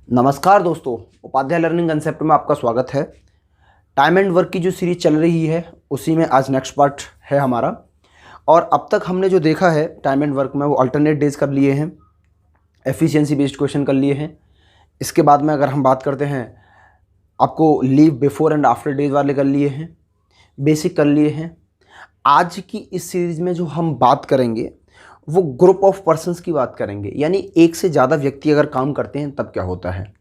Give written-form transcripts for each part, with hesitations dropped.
नमस्कार दोस्तों, Upadhyay learning concept में आपका स्वागत है। टाइम एंड वर्क की जो सीरीज चल रही है उसी में आज नेक्स्ट पार्ट है हमारा। और अब तक हमने जो देखा है टाइम एंड वर्क में वो अल्टरनेट डेज कर लिए हैं, एफिशिएंसी बेस्ड क्वेश्चन कर लिए हैं। इसके बाद में अगर हम बात करते हैं आपको leave before and after days वाले कर लिए हैं, बेसिक कर लिए हैं। आज की इस सीरीज़ में जो हम बात करेंगे वो ग्रुप ऑफ पर्सन्स की बात करेंगे, यानी एक से ज़्यादा व्यक्ति अगर काम करते हैं तब क्या होता है।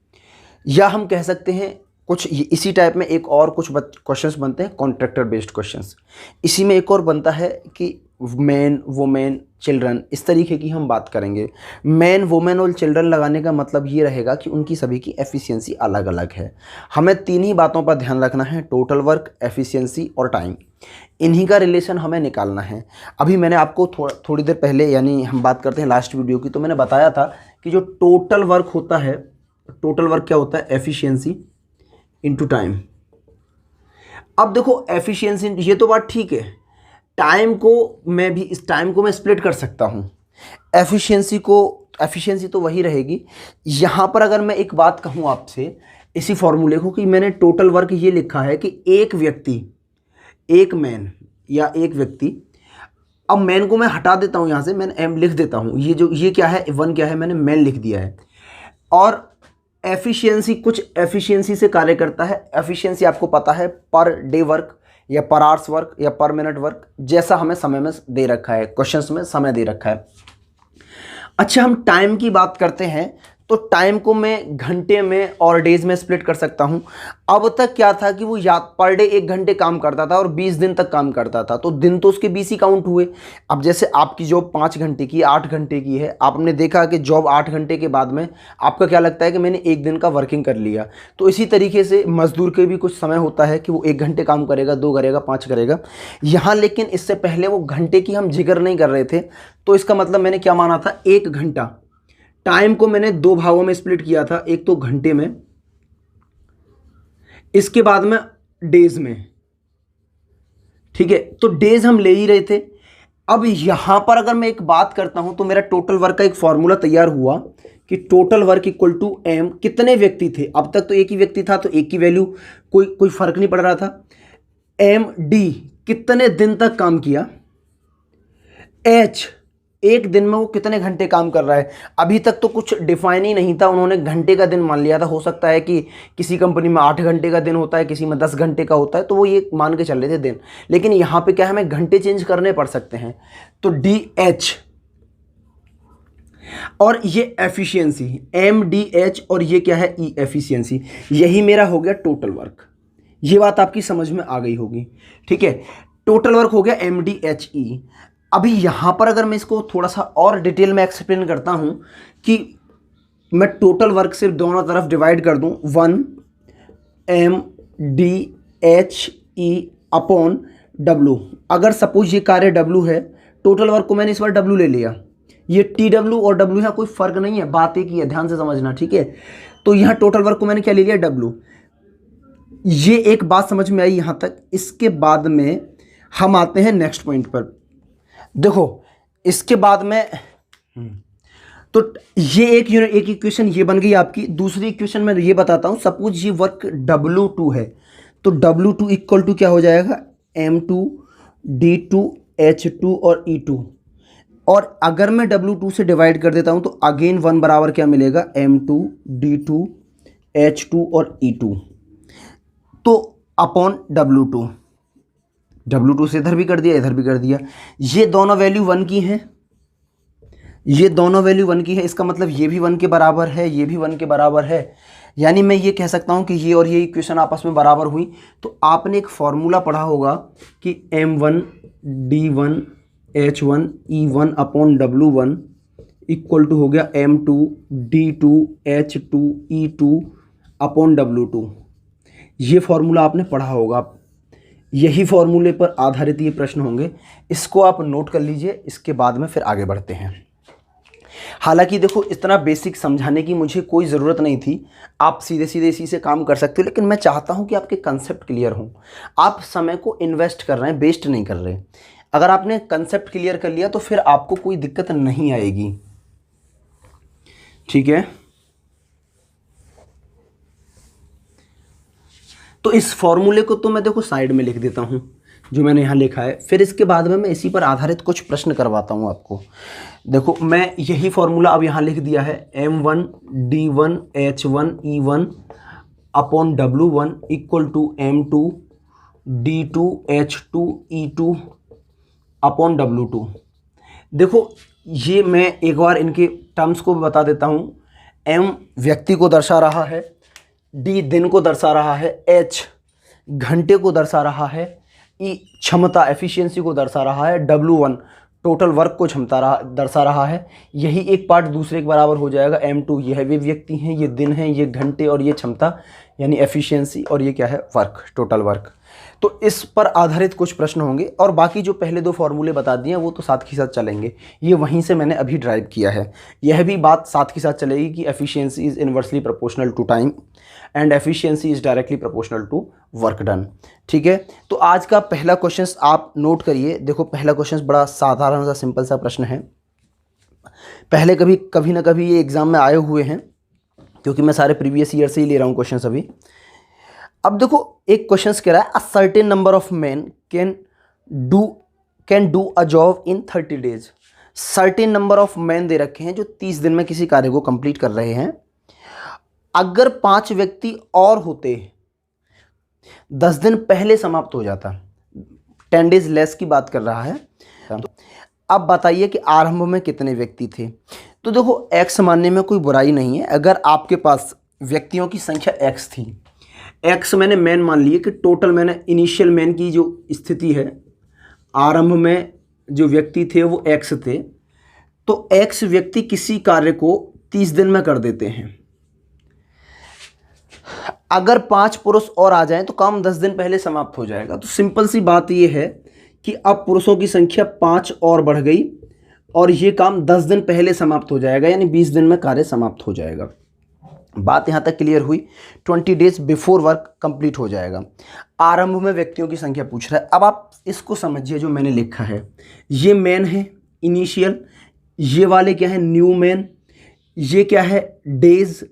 या हम कह सकते हैं कुछ इसी टाइप में एक और कुछ क्वेश्चंस बनते हैं कॉन्ट्रैक्टर बेस्ड क्वेश्चंस। इसी में एक और बनता है कि मैन वुमेन चिल्ड्रन, इस तरीके की हम बात करेंगे। मैन वुमेन और चिल्ड्रन लगाने का मतलब ये रहेगा कि उनकी सभी की एफिशिएंसी अलग अलग है। हमें तीन ही बातों पर ध्यान रखना है, टोटल वर्क, एफिशिएंसी और टाइम। इन्हीं का रिलेशन हमें निकालना है। अभी मैंने आपको थोड़ी देर पहले, यानी हम बात करते हैं लास्ट वीडियो की, तो मैंने बताया था कि जो टोटल वर्क होता है, टोटल वर्क क्या होता है, एफिशिएंसी इनटू टाइम। अब देखो एफिशिएंसी, ये तो बात ठीक है। टाइम को मैं भी, इस टाइम को मैं स्प्लिट कर सकता हूँ। एफिशिएंसी तो वही रहेगी। यहाँ पर अगर मैं एक बात कहूँ आपसे, इसी फॉर्मूले को, कि मैंने टोटल वर्क ये लिखा है कि एक व्यक्ति, एक मैन या एक व्यक्ति, अब मैन को मैं हटा देता हूँ यहाँ से, मैंने एम लिख देता हूँ। ये क्या है, वन क्या है, मैंने मैन लिख दिया है। और एफिशिएंसी कुछ एफिशिएंसी से कार्य करता है। एफिशिएंसी आपको पता है पर डे वर्क या पर आवर्स वर्क या पर मिनट वर्क, जैसा हमें समय में दे रखा है, क्वेश्चंस में समय दे रखा है। अच्छा, हम टाइम की बात करते हैं तो टाइम को मैं घंटे में और डेज में स्प्लिट कर सकता हूं। अब तक क्या था कि वो पर डे 1 घंटे काम करता था और 20 दिन तक काम करता था, तो दिन तो उसके 20 ही काउंट हुए। अब जैसे आपकी जॉब 5 घंटे की, 8 घंटे की है, आपने देखा कि जॉब 8 घंटे के बाद में आपका क्या लगता है कि मैंने 1 दिन का वर्किंग कर लिया। तो इसी तरीके से मजदूर के भी कुछ समय होता है कि वो 1 घंटे काम करेगा, 2 करेगा, 5 करेगा। यहाँ लेकिन इससे पहले वो घंटे की हम जिक्र नहीं कर रहे थे, तो इसका मतलब मैंने क्या माना था, 1 घंटा। टाइम को मैंने 2 भागों में स्प्लिट किया था, एक तो घंटे में, इसके बाद में डेज में। ठीक है, तो डेज हम ले ही रहे थे। अब यहां पर अगर मैं एक बात करता हूं तो मेरा टोटल वर्क का एक फॉर्मूला तैयार हुआ कि total work equal to M, कितने व्यक्ति थे। अब तक तो एक ही व्यक्ति था तो एक की वैल्यू, कोई फर्क नहीं पड़ रहा था। एम डी, कितने दिन तक काम किया। एच, एक दिन में वो कितने घंटे काम कर रहा है। अभी तक तो कुछ डिफाइन ही नहीं था, उन्होंने घंटे का दिन मान लिया था। हो सकता है कि किसी कंपनी में 8 घंटे का दिन होता है, किसी में 10 घंटे का होता है, तो वो ये मान के चल रहे थे दिन। लेकिन यहाँ पे क्या है, हमें घंटे चेंज करने पड़ सकते हैं। तो डी एच और ये एफिशिएंसी, एम डी एच, और ये क्या है, ई एफिशिएंसी। यही मेरा हो गया टोटल वर्क। ये बात आपकी समझ में आ गई होगी। ठीक है, टोटल वर्क हो गया एम डी एच ई। अभी यहां पर अगर मैं इसको थोड़ा सा और डिटेल में एक्सप्लेन करता हूं कि मैं टोटल वर्क से दोनों तरफ डिवाइड कर दूं, 1 M D H E upon W. अगर सपोज ये कार्य डब्लू है, टोटल वर्क को मैंने इस बार डब्लू ले लिया। ये टी डब्लू और डब्लू यहाँ कोई फर्क नहीं है, बात एक ही है, ध्यान से समझना। ठीक है, तो यहाँ टोटल वर्क को मैंने क्या ले लिया, डब्लू। ये एक बात समझ में आई यहां तक। इसके बाद में हम आते हैं नेक्स्ट पॉइंट पर। देखो इसके बाद में तो ये एक इक्वेशन ये बन गई आपकी। दूसरी इक्वेशन में ये बताता हूं, सपोज ये वर्क W2 है, तो W2 इक्वल टू क्या हो जाएगा, M2 D2 H2 और E2। और अगर मैं W2 से डिवाइड कर देता हूं तो अगेन 1 बराबर क्या मिलेगा, M2 D2 H2 और E2, तो अपॉन W2 से इधर भी कर दिया, इधर भी कर दिया। ये दोनों वैल्यू 1 की हैं, ये दोनों वैल्यू 1 की है। इसका मतलब ये भी 1 के बराबर है, ये भी 1 के बराबर है। यानी मैं ये कह सकता हूँ कि ये और ये इक्वेशन आपस में बराबर हुई। तो आपने एक फॉर्मूला पढ़ा होगा कि M1 D1 H1 E1 upon W1 equal to हो गया M2 D2 H2 E2 upon W2। ये फॉर्मूला आपने पढ़ा होगा। यही फॉर्मूले पर आधारित ये प्रश्न होंगे, इसको आप नोट कर लीजिए। इसके बाद में फिर आगे बढ़ते हैं। हालांकि देखो इतना बेसिक समझाने की मुझे कोई ज़रूरत नहीं थी, आप सीधे सीधे इसी से काम कर सकते हो, लेकिन मैं चाहता हूं कि आपके कंसेप्ट क्लियर हों। आप समय को इन्वेस्ट कर रहे हैं, वेस्ट नहीं कर रहे। अगर आपने कंसेप्ट क्लियर कर लिया तो फिर आपको कोई दिक्कत नहीं आएगी। ठीक है, तो इस फॉर्मूले को तो मैं देखो साइड में लिख देता हूँ जो मैंने यहाँ लिखा है, फिर इसके बाद में मैं इसी पर आधारित कुछ प्रश्न करवाता हूँ आपको। देखो मैं यही फॉर्मूला अब यहाँ लिख दिया है, M1 D1 H1 E1 upon W1 equal to M2 D2 H2 E2 upon W2। देखो ये मैं एक बार इनके टर्म्स को भी बता देता हूँ। M व्यक्ति को दर्शा रहा है, D दिन को दर्शा रहा है, H घंटे को दर्शा रहा है, E क्षमता एफिशिएंसी को दर्शा रहा है, W1 टोटल वर्क को दर्शा रहा है। यही एक पार्ट दूसरे के बराबर हो जाएगा। M2 यह वे व्यक्ति हैं, ये दिन हैं, ये घंटे और ये क्षमता यानी एफिशिएंसी, और ये क्या है वर्क, टोटल वर्क। तो इस पर आधारित कुछ प्रश्न होंगे और बाकी जो पहले दो फॉर्मूले बता दिए वो तो साथ के साथ चलेंगे। ये वहीं से मैंने अभी ड्राइव किया है। यह भी बात साथ के साथ चलेगी कि efficiency is inversely proportional to time and efficiency is directly proportional to work done. ठीक है, तो आज का पहला क्वेश्चन आप नोट करिए। देखो पहला क्वेश्चन बड़ा साधारण सा सिंपल सा प्रश्न है। पहले कभी ना कभी ये एग्ज़ाम में आए हुए हैं, क्योंकि मैं सारे प्रीवियस ईयर से ही ले रहा हूँ क्वेश्चन अभी। अब देखो एक क्वेश्चन कह रहा है, a certain number of man can do a job in 30 days. Certain number of man they रखे हैं जो 30 दिन में किसी कार्य को कंप्लीट कर रहे हैं। अगर 5 व्यक्ति और होते 10 दिन पहले समाप्त हो जाता। 10 डेज लेस की बात कर रहा है। अब बताइए कि आरंभ में कितने व्यक्ति थे। तो देखो x मानने में कोई बुराई नहीं है। अगर आपके पास व्यक्तियों की संख्या x थी, x मैंने मैन मान लिए कि टोटल मैंने इनिशियल मैन की जो स्थिति है, आरंभ में जो व्यक्ति थे वो x थे, तो x व्यक्ति किसी कार्य को 30 दिन में कर देते हैं। अगर 5 पुरुष और आ जाएं तो काम 10 दिन पहले समाप्त हो जाएगा। तो सिंपल सी बात ये है कि अब पुरुषों की संख्या 5 और बढ़ गई और ये काम 10 दिन पहले समाप्त हो जाएगा, यानी 20 दिन में कार्य समाप्त हो जाएगा। बात यहाँ तक क्लियर हुई। 20 डेज बिफोर वर्क कंप्लीट हो जाएगा। आरंभ में व्यक्तियों की संख्या पूछ रहा है। अब आप इसको समझिए जो मैंने लिखा है, ये मैन है इनिशियल, ये वाले क्या है न्यू मैन, ये क्या है डेज,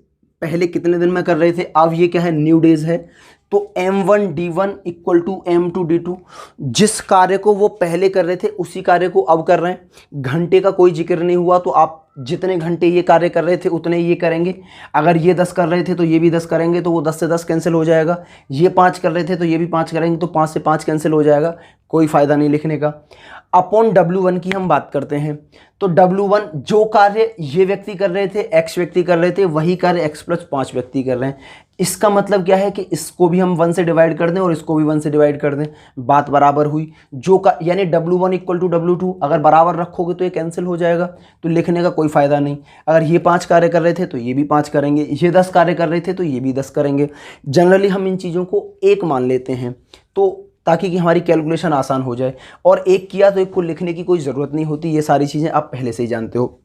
पहले कितने दिन में कर रहे थे, अब ये क्या है न्यू डेज है। तो M1 D1 equal to M2 D2, जिस कार्य को वो पहले कर रहे थे उसी कार्य को अब कर रहे हैं। घंटे का कोई जिक्र नहीं हुआ, तो आप जितने घंटे ये कार्य कर रहे थे उतने ये करेंगे। अगर ये 10 कर रहे थे तो ये भी 10 करेंगे, तो वो 10 से 10 कैंसिल हो जाएगा। ये 5 कर रहे थे तो ये भी 5 करेंगे, तो 5 से 5 कैंसिल हो जाएगा, कोई फ़ायदा नहीं लिखने का। अपॉन W1 की हम बात करते हैं, तो W1 जो कार्य ये व्यक्ति कर रहे थे, X व्यक्ति कर रहे थे, वही कार्य X प्लस 5 व्यक्ति कर रहे हैं। इसका मतलब क्या है कि इसको भी हम 1 से डिवाइड कर दें और इसको भी 1 से डिवाइड कर दें, बात बराबर हुई। जो का यानी W1 इक्वल टू W2 अगर बराबर रखोगे तो ये कैंसिल हो जाएगा, तो लिखने का कोई फ़ायदा नहीं। अगर ये 5 कार्य कर रहे थे तो ये भी 5 करेंगे, ये 10 कार्य कर रहे थे तो ये भी 10 करेंगे। जनरली हम इन चीज़ों को एक मान लेते हैं, तो ताकि कि हमारी कैलकुलेशन आसान हो जाए। और एक किया तो एक को लिखने की कोई ज़रूरत नहीं होती, ये सारी चीज़ें आप पहले से ही जानते हो।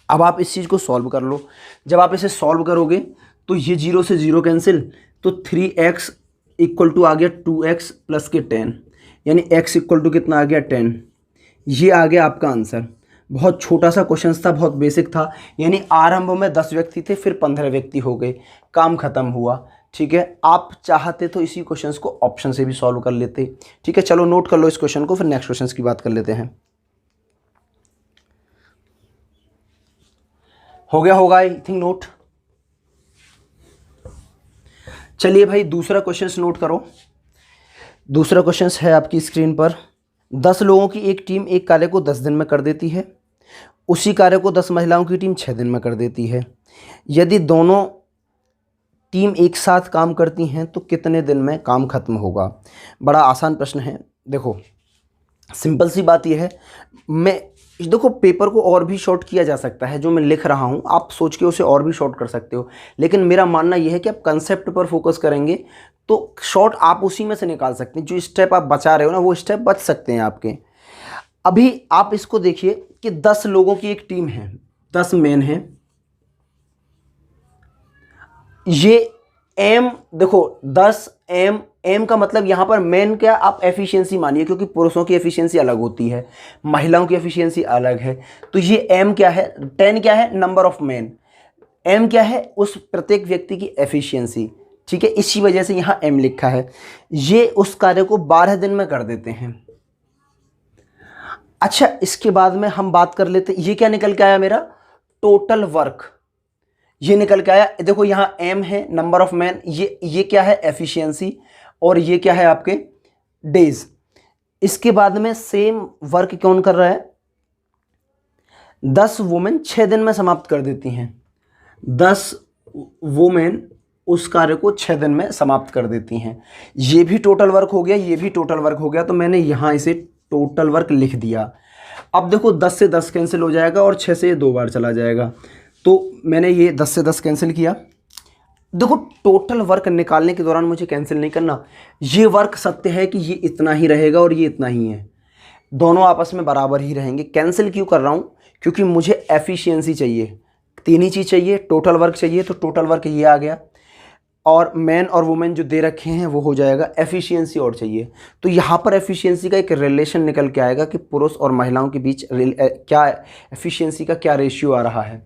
अब आप इस चीज़ को सॉल्व कर लो। जब आप इसे सॉल्व करोगे तो ये 0 से 0 कैंसिल, तो 3x इक्वल टू आ गया 2x प्लस के 10, यानी x इक्वल टू कितना आ गया 10। ये आ गया आपका आंसर। बहुत छोटा सा क्वेश्चन था, बहुत बेसिक था। यानी आरंभ में 10 व्यक्ति थे, फिर 15 व्यक्ति हो गए, काम खत्म हुआ। ठीक है, आप चाहते तो इसी क्वेश्चन को ऑप्शन से भी सॉल्व कर लेते। ठीक है, चलो नोट कर लो इस क्वेश्चन को, फिर नेक्स्ट क्वेश्चन की बात कर लेते हैं। हो गया होगा आई थिंक नोट। चलिए भाई दूसरा क्वेश्चन नोट करो। दूसरा क्वेश्चन है आपकी स्क्रीन पर। 10 लोगों की एक टीम एक कार्य को 10 दिन में कर देती है। उसी कार्य को 10 महिलाओं की टीम 6 दिन में कर देती है। यदि दोनों टीम एक साथ काम करती हैं तो कितने दिन में काम खत्म होगा। बड़ा आसान प्रश्न है। देखो सिंपल सी बात यह है, देखो पेपर को और भी शॉर्ट किया जा सकता है। जो मैं लिख रहा हूँ आप सोच के उसे और भी शॉर्ट कर सकते हो, लेकिन मेरा मानना यह है कि आप कंसेप्ट पर फोकस करेंगे तो शॉर्ट आप उसी में से निकाल सकते हैं। जो स्टेप आप बचा रहे हो ना, वो स्टेप बच सकते हैं आपके। अभी आप इसको देखिए कि 10 लोगों की एक टीम है, 10 मैन हैं। ये एम देखो 10 एम का मतलब यहाँ पर मैन क्या आप एफिशिएंसी मानिए, क्योंकि पुरुषों की एफिशिएंसी अलग होती है, महिलाओं की एफिशिएंसी अलग है। तो ये एम क्या है, 10 क्या है नंबर ऑफ मैन, एम क्या है उस प्रत्येक व्यक्ति की एफिशिएंसी। ठीक है, इसी वजह से यहाँ m लिखा है। ये उस कार्य को 12 दिन में कर देते हैं। अच्छा, इसके बाद में हम बात कर लेते, ये क्या निकल के आया मेरा, टोटल वर्क, ये निकल के आया। देखो यहाँ m है नंबर ऑफ मैन, ये क्या है एफिशिएंसी, और ये क्या है आपके डेज। इसके बाद में सेम वर्क कौन कर रहा है, 10 वुमेन 6 दिन में समाप्त कर देती हैं। 10 वुमेन उस कार्य को 6 दिन में समाप्त कर देती हैं। ये भी टोटल वर्क हो गया, ये भी टोटल वर्क हो गया, तो मैंने यहाँ इसे टोटल वर्क लिख दिया। अब देखो 10 से 10 कैंसिल हो जाएगा और 6 से ये 2 बार चला जाएगा, तो मैंने ये 10 से 10 कैंसिल किया। देखो टोटल वर्क निकालने के दौरान मुझे कैंसिल नहीं करना, ये वर्क सत्य है कि ये इतना ही रहेगा और ये इतना ही है, दोनों आपस में बराबर ही रहेंगे। कैंसिल क्यों कर रहा हूँ, क्योंकि मुझे एफिशिएंसी चाहिए, 3 ही चीज़ चाहिए, टोटल वर्क चाहिए, तो टोटल वर्क ये आ गया, और मैन और वुमेन जो दे रखे हैं वो हो जाएगा, एफिशिएंसी और चाहिए। तो यहाँ पर एफिशिएंसी का एक रिलेशन निकल के आएगा कि पुरुष और महिलाओं के बीच क्या एफिशिएंसी का क्या रेशियो आ रहा है।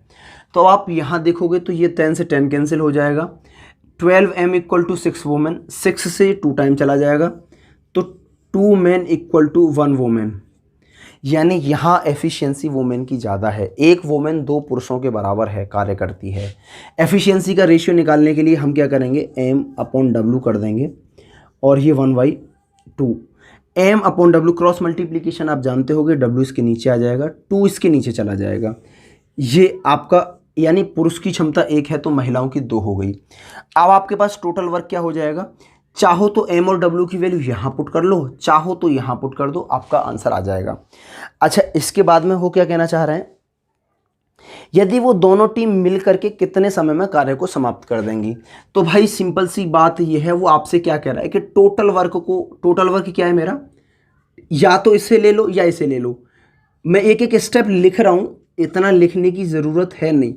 तो आप यहाँ देखोगे तो ये 10 से 10 कैंसिल हो जाएगा, 12m इक्वल टू 6 वुमेन, 6 से 2 टाइम चला जाएगा, तो 2 मैन इक्वल टू 1 वुमेन, यानी यहाँ एफिशिएंसी वुमेन की ज़्यादा है। एक वुमेन 2 पुरुषों के बराबर है, कार्य करती है। एफिशिएंसी का रेशियो निकालने के लिए हम क्या करेंगे, m/w कर देंगे, और ये 1/2। m/w क्रॉस मल्टीप्लिकेशन आप जानते होगे, w इसके नीचे आ जाएगा, 2 इसके नीचे चला जाएगा। ये आपका यानी पुरुष की क्षमता 1 है तो महिलाओं की 2 हो गई। अब आपके पास टोटल वर्क क्या हो जाएगा, चाहो तो m और w की वैल्यू यहाँ पुट कर लो, चाहो तो यहाँ पुट कर दो, आपका आंसर आ जाएगा। अच्छा, इसके बाद में वो क्या कहना चाह रहे हैं, यदि वो दोनों टीम मिल करके कितने समय में कार्य को समाप्त कर देंगी। तो भाई सिंपल सी बात ये है, वो आपसे क्या कह रहा है कि टोटल वर्क क्या है मेरा, या तो इसे ले लो या इसे ले लो। मैं एक एक स्टेप लिख रहा हूँ, इतना लिखने की ज़रूरत है नहीं,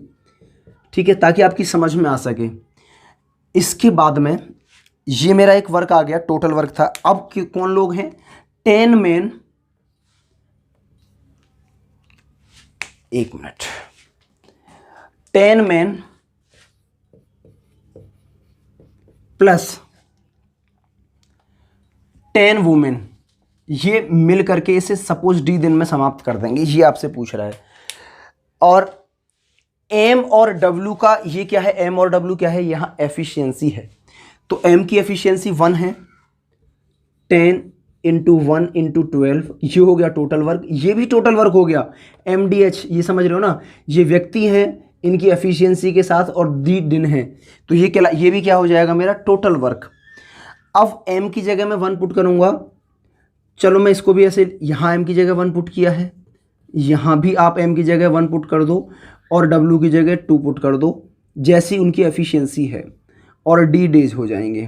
ठीक है, ताकि आपकी समझ में आ सके। इसके बाद में ये मेरा एक वर्क आ गया, टोटल वर्क था। अब कौन लोग हैं, 10 man, 1 minute, 10 man plus 10 women, ये मिल करके इसे सपोज डी दिन में समाप्त कर देंगे, ये आपसे पूछ रहा है। और m और w का ये क्या है, m और w क्या है, यहाँ एफिशिएंसी है, तो m की एफिशिएंसी 1 है, 10 इंटू 1 इंटू 12, ये हो गया टोटल वर्क। ये भी टोटल वर्क हो गया, mdh, ये समझ रहे हो ना, ये व्यक्ति हैं इनकी एफिशिएंसी के साथ, और दी दिन है, तो ये भी क्या हो जाएगा मेरा टोटल वर्क। अब m की जगह मैं 1 पुट करूँगा, चलो मैं इसको भी ऐसे, यहाँ m की जगह 1 पुट किया है, यहाँ भी आप m की जगह 1 पुट कर दो, और w की जगह 2 पुट कर दो, जैसी उनकी एफिशिएंसी है, और d डेज हो जाएंगे।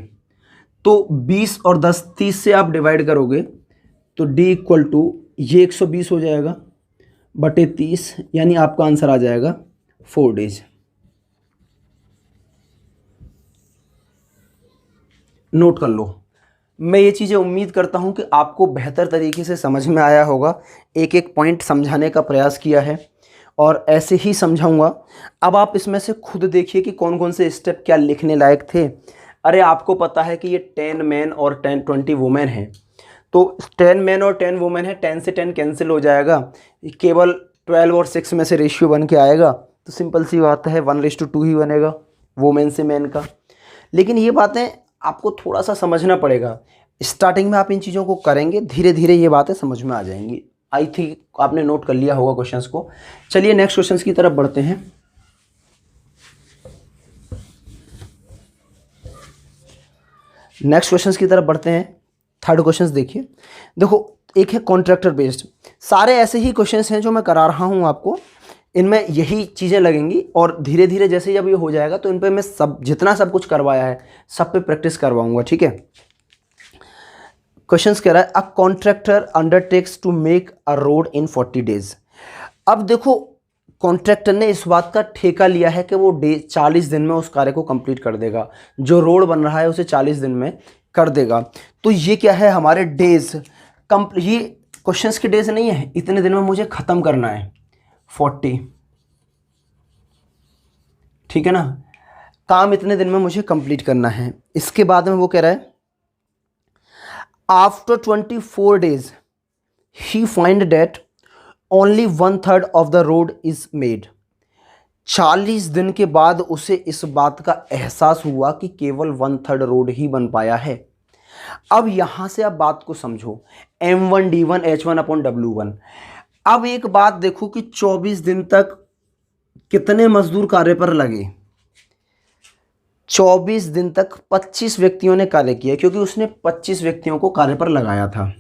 तो 20 और 10 30 से आप डिवाइड करोगे तो d इक्वल टू ये 120 हो जाएगा बटे 30, यानी आपका आंसर आ जाएगा 4 डेज। नोट कर लो। मैं ये चीज़ें उम्मीद करता हूँ कि आपको बेहतर तरीके से समझ में आया होगा। एक एक पॉइंट समझाने का प्रयास किया है और ऐसे ही समझाऊंगा। अब आप इसमें से खुद देखिए कि कौन कौन से स्टेप क्या लिखने लायक थे। अरे आपको पता है कि ये 10 मैन और 20 वुमेन हैं, तो 10 मैन और 10 वुमेन है, 10 से 10 कैंसिल हो जाएगा, केवल 12 और 6 में से रेशियो बन के आएगा, तो सिंपल सी बात है 1:2 ही बनेगा वुमेन से मैन का। लेकिन ये बातें आपको थोड़ा सा समझना पड़ेगा। स्टार्टिंग में आप इन चीज़ों को करेंगे, धीरे धीरे ये बातें समझ में आ जाएंगी। आई थिंक आपने नोट कर लिया होगा क्वेश्चंस को। चलिए नेक्स्ट क्वेश्चंस की तरफ बढ़ते हैं। नेक्स्ट क्वेश्चंस की तरफ बढ़ते हैं। थर्ड क्वेश्चंस देखिए। देखो एक है कॉन्ट्रैक्टर बेस्ड, सारे ऐसे ही क्वेश्चंस हैं जो मैं करा रहा हूँ आपको, इनमें यही चीज़ें लगेंगी और धीरे धीरे जैसे जब ये हो जाएगा तो इन पे मैं जितना सब कुछ करवाया है सब पे प्रैक्टिस करवाऊंगा, ठीक है। क्वेश्चंस कह रहा है a contractor undertakes to make a road in 40 days. अब देखो कॉन्ट्रैक्टर ने इस बात का ठेका लिया है कि वो 40 दिन में उस कार्य को कंप्लीट कर देगा, जो रोड बन रहा है उसे 40 दिन में कर देगा। तो ये क्या है हमारे डेज, ये क्वेश्चंस के डेज नहीं है, इतने दिन में मुझे ख़त्म करना है 40, ठीक है ना। काम इतने दिन में मुझे कंप्लीट करना है। इसके बाद में वो कह रहा है आफ्टर 24 days ही find that only 1/3 of the road is made. 40 दिन के बाद उसे इस बात का एहसास हुआ कि केवल 1/3 रोड ही बन पाया है। अब यहां से आप बात को समझो, M1D1 H1/W1। अब एक बात देखो कि 24 दिन तक कितने मजदूर कार्य पर लगे। 24 दिन तक 25 व्यक्तियों ने कार्य किया, क्योंकि उसने 25 व्यक्तियों को कार्य पर लगाया था।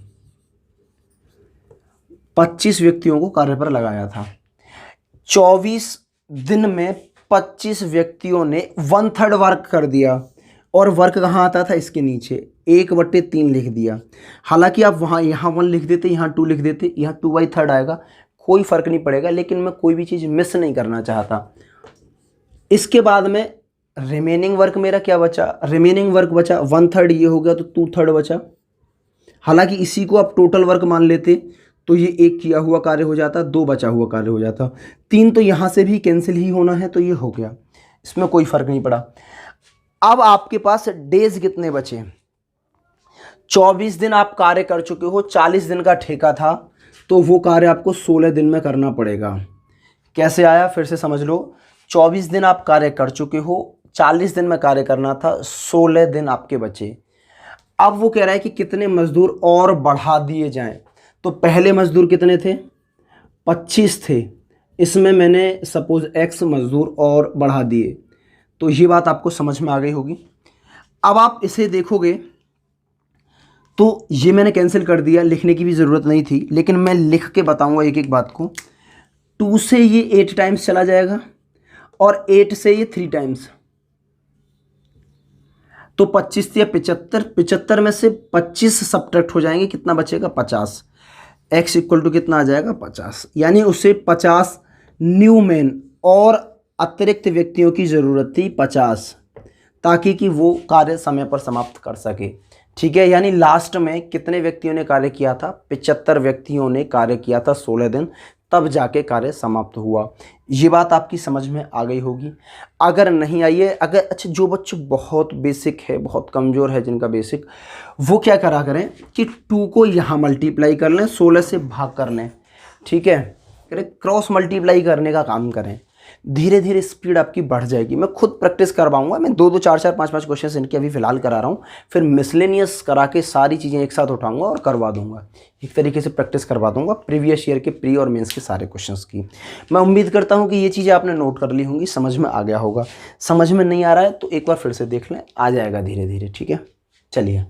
25 व्यक्तियों को कार्य पर लगाया था। 24 दिन में 25 व्यक्तियों ने 1/3 वर्क कर दिया। और वर्क कहाँ आता था? इसके नीचे 1/3 लिख दिया। हालांकि आप वहाँ यहाँ 1 लिख देते, यहाँ 2 लिख देते, यहाँ 2/3 आएगा, कोई फ़र्क नहीं पड़ेगा, लेकिन मैं कोई भी चीज़ मिस नहीं करना चाहता। इसके बाद में रिमेनिंग वर्क मेरा क्या बचा? रिमेनिंग वर्क बचा 1/3, ये हो गया तो 2/3 बचा। हालांकि इसी को आप टोटल वर्क मान लेते तो ये 1 किया हुआ कार्य हो जाता, 2 बचा हुआ कार्य हो जाता, 3 तो यहाँ से भी कैंसिल ही होना है, तो ये हो गया, इसमें कोई फ़र्क नहीं पड़ा। अब आपके पास डेज कितने बचे? 24 दिन आप कार्य कर चुके हो, 40 दिन का ठेका था, तो वो कार्य आपको 16 दिन में करना पड़ेगा। कैसे आया फिर से समझ लो। 24 दिन आप कार्य कर चुके हो, 40 दिन में कार्य करना था, 16 दिन आपके बचे। अब वो कह रहा है कि कितने मजदूर और बढ़ा दिए जाएं। तो पहले मजदूर कितने थे? 25 थे, इसमें मैंने सपोज X मजदूर और बढ़ा दिए, तो ये बात आपको समझ में आ गई होगी। अब आप इसे देखोगे तो ये मैंने कैंसिल कर दिया, लिखने की भी ज़रूरत नहीं थी, लेकिन मैं लिख के बताऊंगा एक एक बात को। 2 से ये 8 टाइम्स चला जाएगा और 8 से ये 3 टाइम्स, तो 25 या 75, 75 में से 25 सब्ट्रैक्ट हो जाएंगे, कितना बचेगा? 50। X इक्वल टू कितना आ जाएगा? 50। यानी उसे 50 न्यू मैन और अतिरिक्त व्यक्तियों की ज़रूरत थी 50, ताकि कि वो कार्य समय पर समाप्त कर सके। ठीक है, यानी लास्ट में कितने व्यक्तियों ने कार्य किया था? 75 व्यक्तियों ने कार्य किया था 16 दिन, तब जाके कार्य समाप्त हुआ। ये बात आपकी समझ में आ गई होगी। अगर नहीं आई है, अगर अच्छा जो बच्चे बहुत बेसिक है, बहुत कमज़ोर है जिनका बेसिक, वो क्या करा करें कि 2 को यहाँ मल्टीप्लाई कर लें, 16 से भाग कर लें। ठीक है, क्रॉस मल्टीप्लाई करने का काम करें, धीरे धीरे स्पीड आपकी बढ़ जाएगी। मैं खुद प्रैक्टिस करवाऊंगा, मैं 2-2 4-4 5-5 क्वेश्चन इनके अभी फ़िलहाल करा रहा हूँ, फिर मिसलेनियस करा के सारी चीज़ें एक साथ उठाऊंगा और करवा दूंगा। एक तरीके से प्रैक्टिस करवा दूंगा प्रीवियस ईयर के प्री और मेंस के सारे क्वेश्चंस की। मैं उम्मीद करता हूँ कि ये चीज़ें आपने नोट कर ली होंगी, समझ में आ गया होगा। समझ में नहीं आ रहा है तो एक बार फिर से देख लें, आ जाएगा धीरे धीरे। ठीक है, चलिए।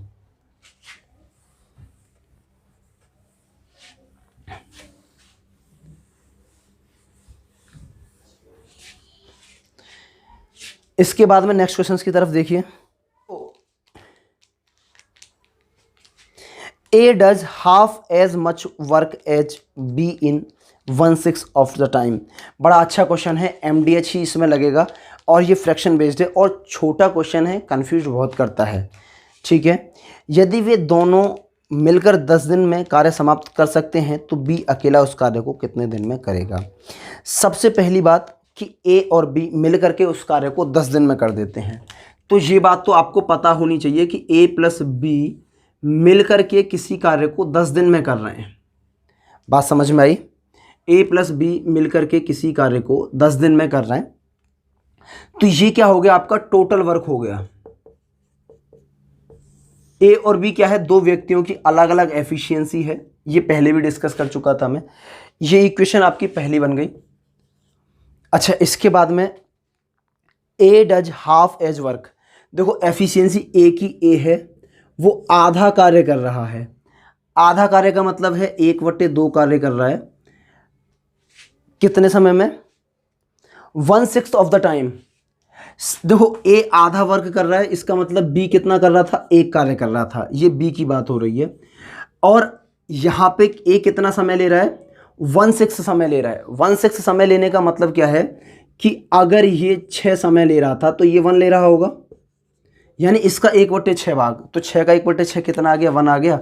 इसके बाद में नेक्स्ट क्वेश्चन की तरफ देखिए। A does half as much work as B in 1/6 of the time। बड़ा अच्छा क्वेश्चन है, MDH ही इसमें लगेगा और ये फ्रैक्शन बेस्ड है और छोटा क्वेश्चन है, कंफ्यूज बहुत करता है। ठीक है, यदि वे दोनों मिलकर 10 दिन में कार्य समाप्त कर सकते हैं तो B अकेला उस कार्य को कितने दिन में करेगा? सबसे पहली बात कि A और B मिलकर के उस कार्य को 10 दिन में कर देते हैं, तो ये बात तो आपको पता होनी चाहिए कि A प्लस B मिलकर के किसी कार्य को 10 दिन में कर रहे हैं। बात समझ में आई? A प्लस B मिलकर के किसी कार्य को 10 दिन में कर रहे हैं, तो ये क्या हो गया? आपका टोटल वर्क हो गया। A और B क्या है? 2 व्यक्तियों की अलग अलग एफिशिएंसी है, ये पहले भी डिस्कस कर चुका था मैं। ये इक्वेशन आपकी पहली बन गई। अच्छा, इसके बाद में A does half as work. देखो एफिशिएंसी A की A है, वो आधा कार्य कर रहा है। आधा कार्य का मतलब है 1/2 कार्य कर रहा है। कितने समय में? 1/6 ऑफ द टाइम। देखो A आधा वर्क कर रहा है, इसका मतलब B कितना कर रहा था? 1 कार्य कर रहा था। ये B की बात हो रही है। और यहाँ पे A कितना समय ले रहा है? 1/6 समय ले रहा है। 1/6 समय लेने का मतलब क्या है कि अगर ये 6 समय ले रहा था तो ये 1 ले रहा होगा, यानी इसका 1/6 भाग, तो 6 का 1/6 कितना आ गया? 1 आ गया।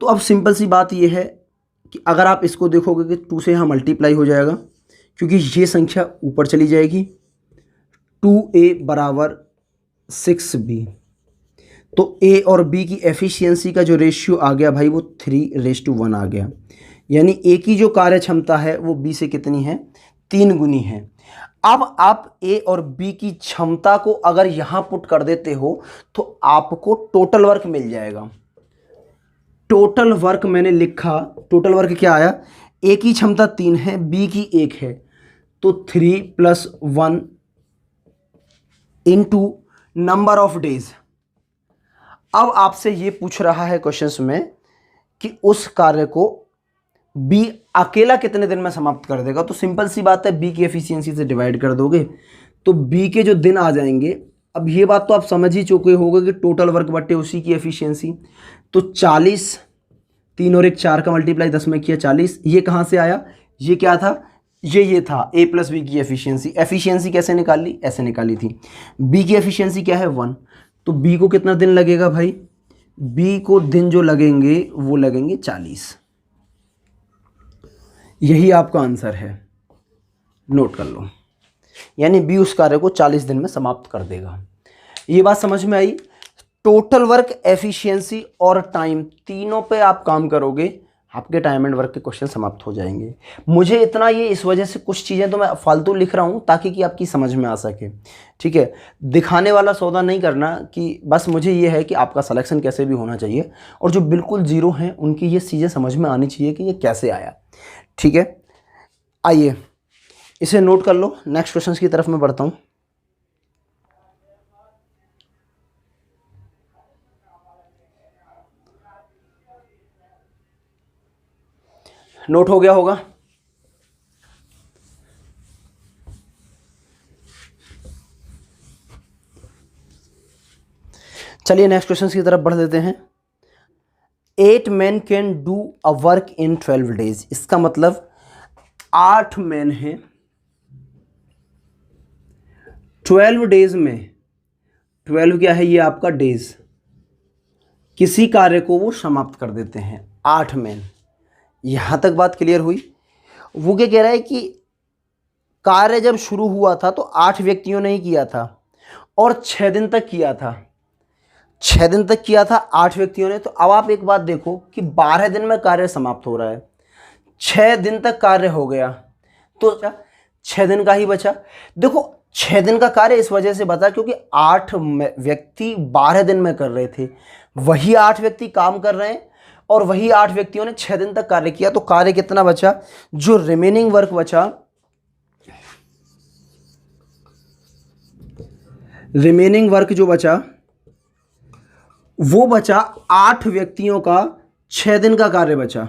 तो अब सिंपल सी बात ये है कि अगर आप इसको देखोगे कि 2 से यहाँ मल्टीप्लाई हो जाएगा, क्योंकि ये संख्या ऊपर चली जाएगी, 2a बराबर 6b। तो a और b की एफिशिएंसी का जो रेशियो आ गया भाई वो 3:1 आ गया। यानी a की जो कार्य क्षमता है वो b से कितनी है, 3 गुनी है। अब आप a और b की क्षमता को अगर यहां पुट कर देते हो तो आपको टोटल वर्क मिल जाएगा। टोटल वर्क मैंने लिखा, टोटल वर्क क्या आया, a की क्षमता 3 है, b की 1 है, तो 3 + 1 इंटू नंबर ऑफ डेज। अब आपसे ये पूछ रहा है क्वेश्चंस में कि उस कार्य को बी अकेला कितने दिन में समाप्त कर देगा। तो सिंपल सी बात है, बी की एफिशिएंसी से डिवाइड कर दोगे तो बी के जो दिन आ जाएंगे। अब ये बात तो आप समझ ही चुके होगे कि टोटल वर्क बटे उसी की एफिशिएंसी। तो 40, 3 और 1 4 का मल्टीप्लाई 10 में किया 40। ये कहाँ से आया, ये क्या था, ये था a + b की एफिशिएंसी। एफिशिएंसी कैसे निकाली, ऐसे निकाली थी। b की एफिशिएंसी क्या है 1, तो b को कितना दिन लगेगा भाई, b को दिन जो लगेंगे वो लगेंगे 40। यही आपका आंसर है, नोट कर लो। यानी b उस कार्य को 40 दिन में समाप्त कर देगा। ये बात समझ में आई। टोटल वर्क, एफिशिएंसी और टाइम, तीनों पे आप काम करोगे, आपके टाइम एंड वर्क के क्वेश्चन समाप्त हो जाएंगे। मुझे इतना ये इस वजह से कुछ चीज़ें तो मैं फालतू लिख रहा हूँ ताकि कि आपकी समझ में आ सके, ठीक है। दिखाने वाला सौदा नहीं करना कि बस मुझे ये है कि आपका सिलेक्शन कैसे भी होना चाहिए, और जो बिल्कुल ज़ीरो हैं उनकी ये चीज़ें समझ में आनी चाहिए कि ये कैसे आया, ठीक है। आइए इसे नोट कर लो, नेक्स्ट क्वेश्चन की तरफ मैं बढ़ता हूँ। नोट हो गया होगा। चलिए नेक्स्ट क्वेश्चन की तरफ बढ़ देते हैं। 8 men can do a work in 12 days। इसका मतलब 8 मैन हैं, 12 डेज में, 12 क्या है, ये आपका डेज, किसी कार्य को वो समाप्त कर देते हैं। 8 मैन, यहां तक बात क्लियर हुई। वो क्या कह रहा है कि कार्य जब शुरू हुआ था तो 8 व्यक्तियों ने ही किया था और 6 दिन तक किया था, 6 दिन तक किया था 8 व्यक्तियों ने। तो अब आप एक बात देखो कि 12 दिन में कार्य समाप्त हो रहा है, 6 दिन तक कार्य हो गया, तो 6 दिन का ही बचा। देखो 6 दिन का कार्य इस वजह से बचा क्योंकि 8 व्यक्ति 12 दिन में कर रहे थे, वही 8 व्यक्ति काम कर रहे हैं और वही 8 व्यक्तियों ने 6 दिन तक कार्य किया। तो कार्य कितना बचा, जो रिमेनिंग वर्क बचा, रिमेनिंग वर्क जो बचा वो बचा 8 व्यक्तियों का 6 दिन का कार्य बचा,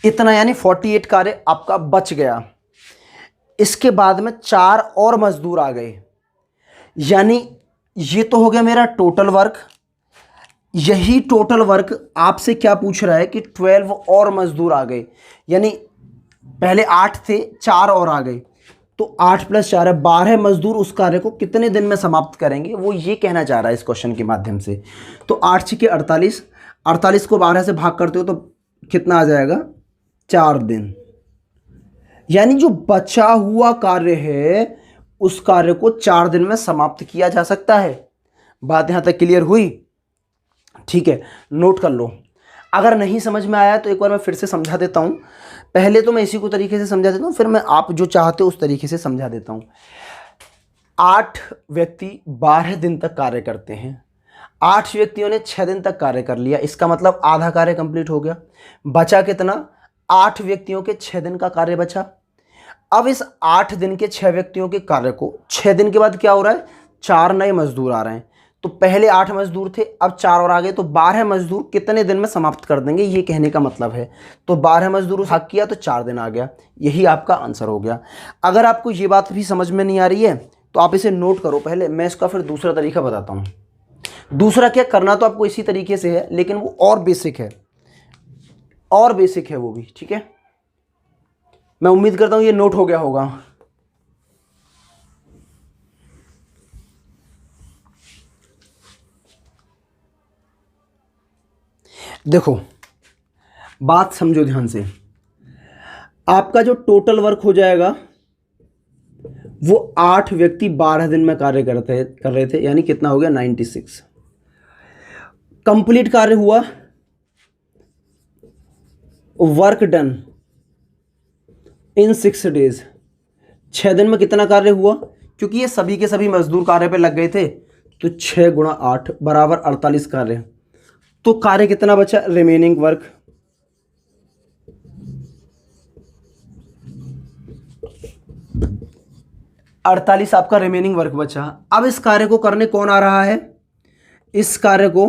इतना, यानी 48 कार्य आपका बच गया। इसके बाद में 4 और मजदूर आ गए, यानी ये तो हो गया मेरा टोटल वर्क। यही टोटल वर्क आपसे क्या पूछ रहा है कि 12 और मजदूर आ गए, यानी पहले 8 थे, 4 और आ गए, तो 8 + 4 है 12 मजदूर उस कार्य को कितने दिन में समाप्त करेंगे, वो ये कहना चाह रहा है इस क्वेश्चन के माध्यम से। तो 8 × 48, 48 को 12 से भाग करते हो तो कितना आ जाएगा, 4 दिन। यानी जो बचा हुआ कार्य है उस कार्य को 4 दिन में समाप्त किया जा सकता है। बात यहां तक क्लियर हुई, ठीक है। नोट कर लो। अगर नहीं समझ में आया तो एक बार मैं फिर से समझा देता हूं। पहले तो मैं इसी को तरीके से समझा देता हूं, फिर मैं आप जो चाहते हो उस तरीके से समझा देता हूं। 8 व्यक्ति 12 दिन तक कार्य करते हैं, 8 व्यक्तियों ने 6 दिन तक कार्य कर लिया, इसका मतलब आधा कार्य कंप्लीट हो गया। बचा कितना, 8 व्यक्तियों के 6 दिन का कार्य बचा। अब इस 8 दिन के 6 व्यक्तियों के कार्य को 6 दिन के बाद क्या हो रहा है, 4 नए मजदूर आ रहे हैं। तो पहले 8 मजदूर थे, अब 4 और आ गए, तो 12 मजदूर कितने दिन में समाप्त कर देंगे, ये कहने का मतलब है। तो 12 मजदूर भाग किया तो 4 दिन आ गया, यही आपका आंसर हो गया। अगर आपको ये बात भी समझ में नहीं आ रही है तो आप इसे नोट करो। पहले मैं इसका फिर दूसरा तरीका बताता हूँ। दूसरा क्या करना तो आपको इसी तरीके से है, लेकिन वो और बेसिक है, और बेसिक है वो भी, ठीक है। मैं उम्मीद करता हूं ये नोट हो गया होगा। देखो बात समझो ध्यान से, आपका जो टोटल वर्क हो जाएगा वो 8 व्यक्ति 12 दिन में कार्य कर रहे थे, यानी कितना हो गया 96। कंप्लीट कार्य हुआ, वर्क डन इन 6 डेज, 6 दिन में कितना कार्य हुआ, क्योंकि ये सभी के सभी मजदूर कार्य पे लग गए थे, तो 6 गुणा 8 बराबर 48 कार्य। तो कार्य कितना बचा, रिमेनिंग वर्क, अड़तालीस आपका रिमेनिंग वर्क बचा। अब इस कार्य को करने कौन आ रहा है, इस कार्य को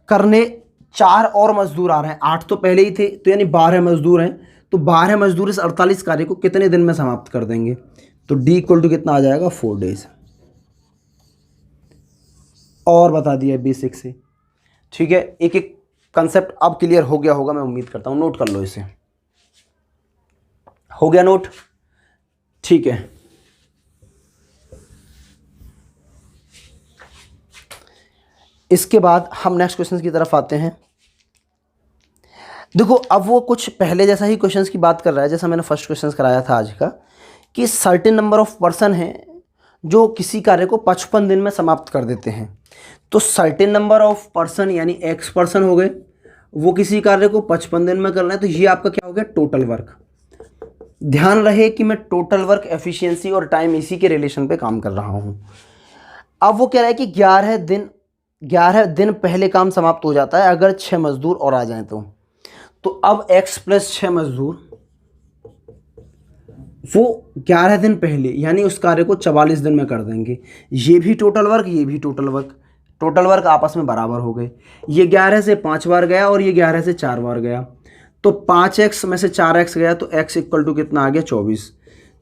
करने 4 और मजदूर आ रहे हैं, 8 तो पहले ही थे, तो यानी 12 मजदूर हैं, तो 12 मजदूर इस 48 कार्य को कितने दिन में समाप्त कर देंगे, तो डी इक्वल टू कितना आ जाएगा 4 डेज। और बता दिया बेसिक से, ठीक है। एक एक कंसेप्ट अब क्लियर हो गया होगा, मैं उम्मीद करता हूं। नोट कर लो इसे, हो गया नोट, ठीक है। इसके बाद हम नेक्स्ट क्वेश्चन की तरफ आते हैं। देखो अब वो कुछ पहले जैसा ही क्वेश्चंस की बात कर रहा है जैसा मैंने फर्स्ट क्वेश्चंस कराया था आज का, कि सर्टेन नंबर ऑफ पर्सन हैं जो किसी कार्य को 55 दिन में समाप्त कर देते हैं। तो सर्टेन नंबर ऑफ पर्सन यानी एक्स पर्सन हो गए, वो किसी कार्य को 55 दिन में कर रहे हैं, तो ये आपका क्या हो गया टोटल वर्क। ध्यान रहे कि मैं टोटल वर्क, एफिशिएंसी और टाइम इसी के रिलेशन पे काम कर रहा हूँ। अब वो कह रहा है कि 11 दिन पहले काम समाप्त हो जाता है अगर 6 मजदूर और आ जाएं तो अब x प्लस 6 मजदूर वो 11 दिन पहले यानी उस कार्य को 44 दिन में कर देंगे। ये भी टोटल वर्क, ये भी टोटल वर्क आपस में बराबर हो गए। ये 11 से 5 बार गया और ये 11 से 4 बार गया, तो 5x में से 4x गया, तो x इक्वल टू कितना आ गया 24।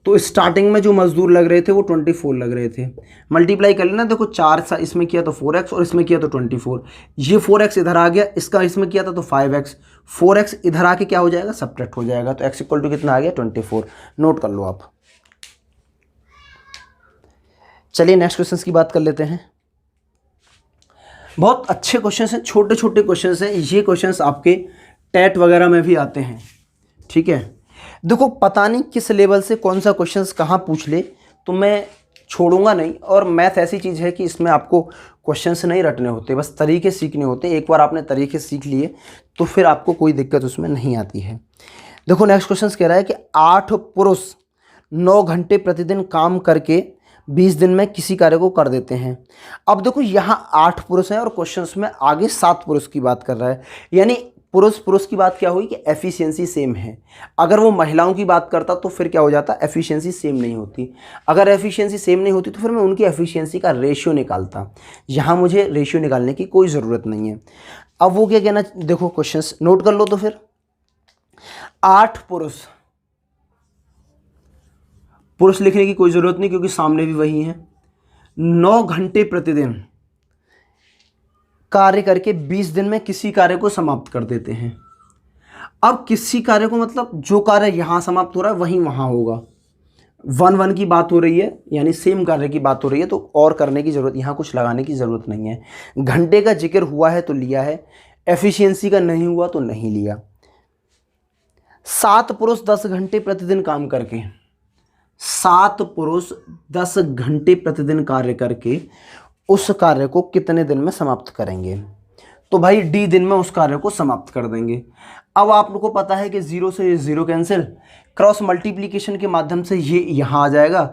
तो स्टार्टिंग में जो मजदूर लग रहे थे वो 24 लग रहे थे, मल्टीप्लाई कर लेना। देखो 4 इसमें किया तो 4x और इसमें किया तो 24, ये 4x इधर आ गया, इसका इसमें किया था तो 5x, 4x इधर आके क्या हो जाएगा सब्ट्रैक्ट हो जाएगा, तो x इक्वल टू कितना आ गया 24। नोट कर लो आप। चलिए नेक्स्ट क्वेश्चन की बात कर लेते हैं। बहुत अच्छे क्वेश्चन हैं, छोटे छोटे क्वेश्चन हैं, ये क्वेश्चन आपके टेट वगैरह में भी आते हैं, ठीक है। देखो पता नहीं किस लेवल से कौन सा क्वेश्चंस कहाँ पूछ ले, तो मैं छोड़ूंगा नहीं। और मैथ ऐसी चीज़ है कि इसमें आपको क्वेश्चंस नहीं रटने होते, बस तरीके सीखने होते। एक बार आपने तरीके सीख लिए तो फिर आपको कोई दिक्कत उसमें नहीं आती है। देखो नेक्स्ट क्वेश्चन कह रहा है कि 8 पुरुष 9 घंटे प्रतिदिन काम करके 20 दिन में किसी कार्य को कर देते हैं। अब देखो यहाँ 8 पुरुष हैं और क्वेश्चन में आगे 7 पुरुष की बात कर रहा है, यानी पुरुष की बात क्या हुई कि एफिशिएंसी सेम है। अगर वो महिलाओं की बात करता तो फिर क्या हो जाता, एफिशिएंसी सेम नहीं होती। अगर एफिशिएंसी सेम नहीं होती तो फिर मैं उनकी एफिशिएंसी का रेशियो निकालता। यहाँ मुझे रेशियो निकालने की कोई ज़रूरत नहीं है। अब वो क्या कहना, देखो क्वेश्चंस नोट कर लो। तो फिर 8 पुरुष लिखने की कोई ज़रूरत नहीं क्योंकि सामने भी वही है। 9 घंटे प्रतिदिन कार्य करके 20 दिन में किसी कार्य को समाप्त कर देते हैं। अब किसी कार्य को मतलब जो कार्य यहाँ समाप्त हो रहा है वहीं वहाँ होगा। 1 की बात हो रही है यानी सेम कार्य की बात हो रही है, तो और करने की ज़रूरत, यहाँ कुछ लगाने की ज़रूरत नहीं है। घंटे का जिक्र हुआ है तो लिया है, एफिशिएंसी का नहीं हुआ तो नहीं लिया। 7 पुरुष 10 घंटे प्रतिदिन काम करके, 7 पुरुष 10 घंटे प्रतिदिन कार्य करके उस कार्य को कितने दिन में समाप्त करेंगे, तो भाई डी दिन में उस कार्य को समाप्त कर देंगे। अब आप लोगों को पता है कि 0 से 0 कैंसिल, क्रॉस मल्टीप्लिकेशन के माध्यम से ये यहाँ आ जाएगा,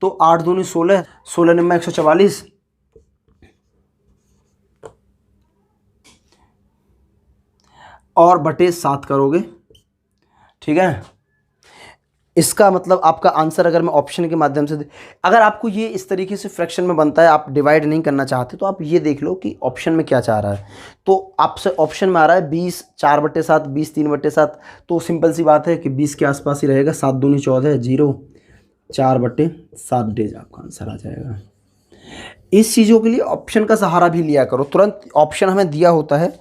तो 8 दूनी 16, 16 में 144, और बटे 7 करोगे, ठीक है। इसका मतलब आपका आंसर अगर मैं ऑप्शन के माध्यम से अगर आपको ये इस तरीके से फ्रैक्शन में बनता है, आप डिवाइड नहीं करना चाहते, तो आप ये देख लो कि ऑप्शन में क्या चाह रहा है। तो आपसे ऑप्शन में आ रहा है 20 4/7, 20 3/7, तो सिंपल सी बात है कि 20 के आसपास ही रहेगा। 7 दूनी 14, 0 4/7 डेज आपका आंसर आ जाएगा। इस चीज़ों के लिए ऑप्शन का सहारा भी लिया करो। तुरंत ऑप्शन हमें दिया होता है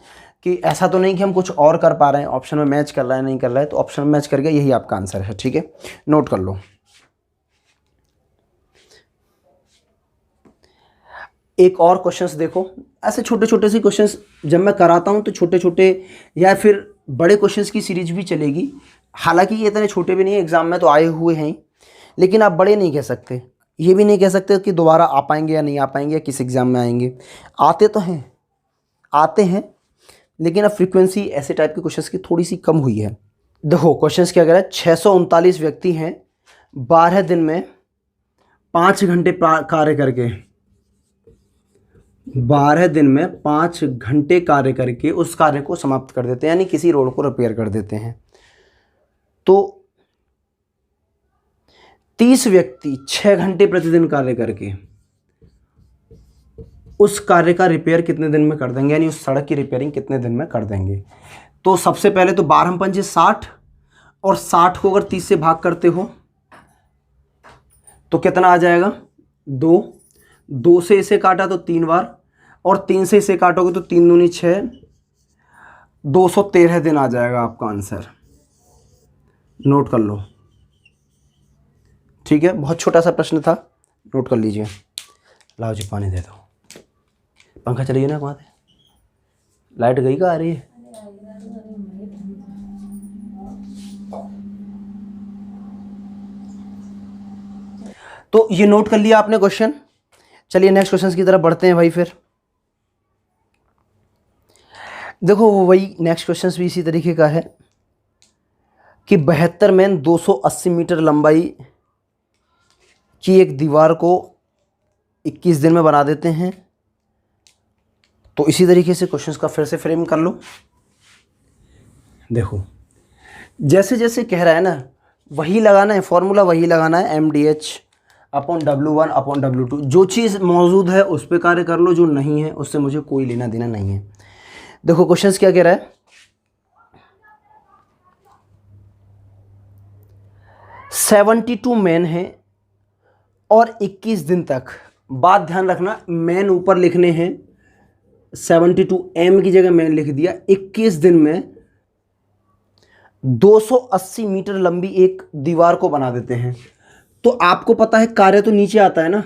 कि ऐसा तो नहीं कि हम कुछ और कर पा रहे हैं, ऑप्शन में मैच कर रहा है नहीं कर रहा है, तो ऑप्शन में मैच कर गया, यही आपका आंसर है, ठीक है। नोट कर लो। एक और क्वेश्चंस देखो, ऐसे छोटे छोटे से क्वेश्चंस जब मैं कराता हूं तो छोटे छोटे या फिर बड़े क्वेश्चंस की सीरीज भी चलेगी। हालांकि ये इतने छोटे भी नहीं है, एग्जाम में तो आए हुए हैं, लेकिन आप बड़े नहीं कह सकते, ये भी नहीं कह सकते कि दोबारा आ पाएंगे या नहीं आ पाएंगे, या किस एग्ज़ाम में आएंगे। आते तो हैं, आते हैं, लेकिन अब फ्रीक्वेंसी ऐसे टाइप के क्वेश्चंस की थोड़ी सी कम हुई है। देखो क्वेश्चंस क्या कह रहा है, 639 व्यक्ति हैं, 12 दिन में 5 घंटे कार्य करके, 12 दिन में 5 घंटे कार्य करके उस कार्य को समाप्त कर देते हैं, यानी किसी रोड को रिपेयर कर देते हैं। तो 30 व्यक्ति 6 घंटे प्रतिदिन कार्य करके उस कार्य का रिपेयर कितने दिन में कर देंगे, यानी उस सड़क की रिपेयरिंग कितने दिन में कर देंगे। तो सबसे पहले तो 12 पंजे 60, और 60 को अगर 30 से भाग करते हो तो कितना आ जाएगा, 2। 2 से इसे काटा तो 3 बार, और 3 से इसे काटोगे तो 3 दूनी 6, 213 दिन आ जाएगा आपका आंसर। नोट कर लो, ठीक है, बहुत छोटा सा प्रश्न था, नोट कर लीजिए। लाओ जी पानी दे दो, पंखा चलिए ना, वहाँ लाइट गई का आ रही है। तो ये नोट कर लिया आपने क्वेश्चन। चलिए नेक्स्ट क्वेश्चन की तरफ बढ़ते हैं भाई। फिर देखो वही नेक्स्ट क्वेश्चन भी इसी तरीके का है कि 72 में 280 मीटर लंबाई की एक दीवार को 21 दिन में बना देते हैं। तो इसी तरीके से क्वेश्चंस का फिर से फ्रेम कर लो। देखो जैसे जैसे कह रहा है ना, वही लगाना है, फॉर्मूला वही लगाना है, MDH/W1/W2। जो चीज़ मौजूद है उस पर कार्य कर लो, जो नहीं है उससे मुझे कोई लेना देना नहीं है। देखो क्वेश्चंस क्या कह रहा है, 72 मैन है और 21 दिन तक, बात ध्यान रखना मैन ऊपर लिखने हैं, 72 M की जगह मैन लिख दिया, 21 दिन में 280 मीटर लंबी एक दीवार को बना देते हैं। तो आपको पता है कार्य तो नीचे आता है ना,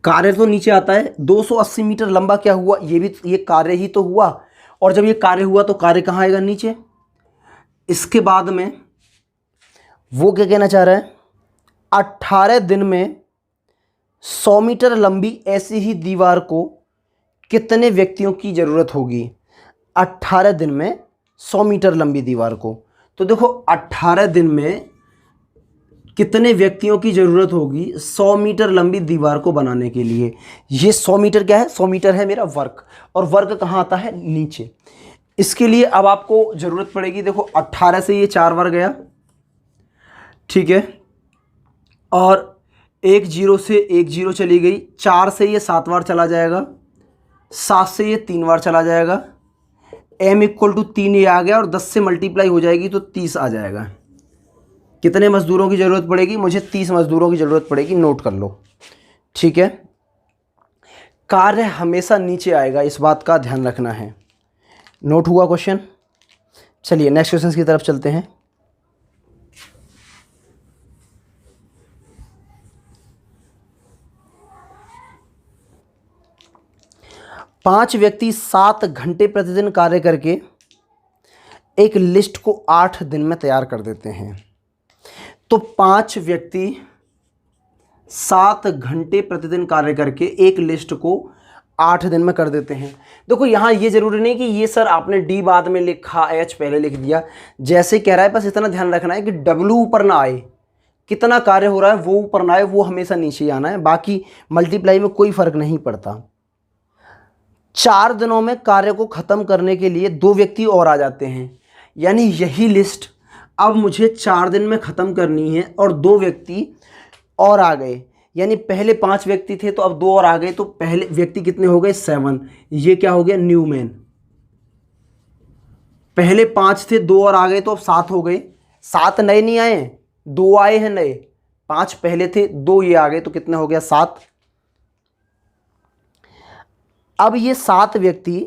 कार्य तो नीचे आता है। 280 मीटर लंबा क्या हुआ, ये कार्य ही तो हुआ, और जब ये कार्य हुआ तो कार्य कहाँ आएगा, नीचे। इसके बाद में वो क्या कहना चाह रहा है, 18 दिन में 100 मीटर लंबी ऐसी ही दीवार को कितने व्यक्तियों की ज़रूरत होगी। 18 दिन में 100 मीटर लंबी दीवार को, तो देखो 18 दिन में कितने व्यक्तियों की ज़रूरत होगी 100 मीटर लंबी दीवार को बनाने के लिए। ये 100 मीटर क्या है, 100 मीटर है मेरा वर्क, और वर्क कहाँ आता है, नीचे। इसके लिए अब आपको ज़रूरत पड़ेगी, देखो 18 से ये 4 बार गया, ठीक है, और 1 0 से 1 0 चली गई, 4 से ये 7 बार चला जाएगा, 7 से ये 3 बार चला जाएगा, M = 3 ये आ गया, और 10 से मल्टीप्लाई हो जाएगी तो 30 आ जाएगा। कितने मज़दूरों की ज़रूरत पड़ेगी, मुझे 30 मज़दूरों की ज़रूरत पड़ेगी, नोट कर लो, ठीक है। कार्य हमेशा नीचे आएगा, इस बात का ध्यान रखना है। नोट हुआ क्वेश्चन। चलिए नेक्स्ट क्वेश्चन की तरफ चलते हैं। पांच व्यक्ति 7 घंटे प्रतिदिन कार्य करके एक लिस्ट को 8 दिन में तैयार कर देते हैं। तो 5 व्यक्ति 7 घंटे प्रतिदिन कार्य करके एक लिस्ट को 8 दिन में कर देते हैं। देखो यहाँ ये जरूरी नहीं कि ये सर आपने डी बाद में लिखा, एच पहले लिख दिया, जैसे कह रहा है बस इतना ध्यान रखना है कि डब्ल्यू ऊपर ना आए, कितना कार्य हो रहा है वो ऊपर ना आए, वो हमेशा नीचे आना है, बाकी मल्टीप्लाई में कोई फर्क नहीं पड़ता। 4 दिनों में कार्य को ख़त्म करने के लिए 2 व्यक्ति और आ जाते हैं, यानी यही लिस्ट अब मुझे 4 दिन में ख़त्म करनी है, और 2 व्यक्ति और आ गए, यानी पहले 5 व्यक्ति थे तो अब 2 और आ गए, तो पहले व्यक्ति कितने हो गए, 7। ये क्या हो गया, न्यू मैन। पहले 5 थे, 2 और आ गए तो अब 7 हो गए। 7 नए नहीं आए, 2 आए हैं नए। 5 पहले थे, 2 ये आ गए, तो कितने हो गया, 7। अब ये 7 व्यक्ति